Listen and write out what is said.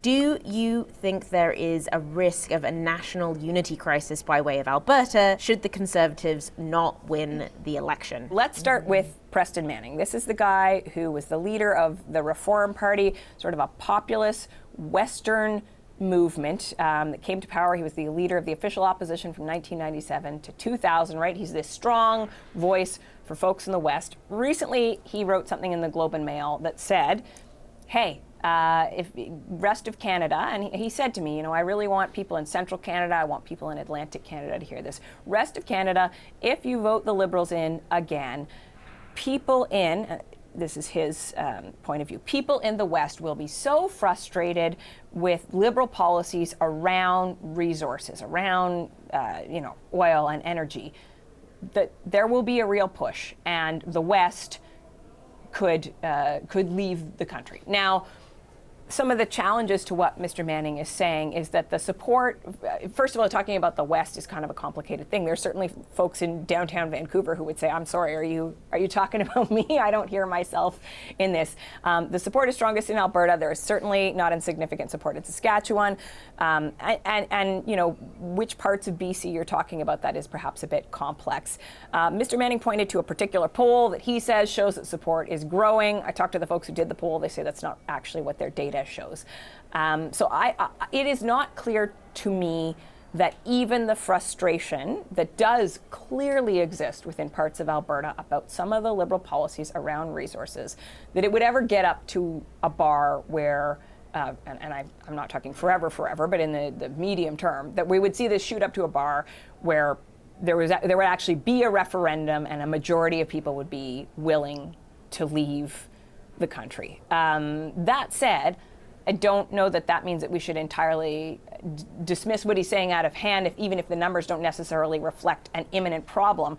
Do you think there is a risk of a national unity crisis by way of Alberta should the Conservatives not win the election? Let's start with Preston Manning. This is the guy who was the leader of the Reform Party, sort of a populist Western movement that came to power. He was the leader of the official opposition from 1997 to 2000, right? He's this strong voice for folks in the West. Recently, he wrote something in the Globe and Mail that said, hey, if rest of Canada, and he said to me, I really want people in central Canada, I want people in Atlantic Canada to hear this. Rest of Canada, if you vote the Liberals in again, people in, this is his point of view, people in the West will be so frustrated with Liberal policies around resources, around, oil and energy, that there will be a real push, and the West could leave the country. Now, some of the challenges to what Mr. Manning is saying is that the support, first of all, talking about the West is kind of a complicated thing. There's certainly folks in downtown Vancouver who would say, I'm sorry, are you talking about me? I don't hear myself in this. The support is strongest in Alberta. There is certainly not insignificant support in Saskatchewan. And which parts of BC you're talking about, that is perhaps a bit complex. Mr. Manning pointed to a particular poll that he says shows that support is growing. I talked to the folks who did the poll. They say that's not actually what their data shows. So it is not clear to me that even the frustration that does clearly exist within parts of Alberta about some of the Liberal policies around resources, that it would ever get up to a bar where, I'm not talking forever, but in the medium term, that we would see this shoot up to a bar where there would actually be a referendum and a majority of people would be willing to leave the country. That said, I don't know that means that we should entirely dismiss what he's saying out of hand, even if the numbers don't necessarily reflect an imminent problem.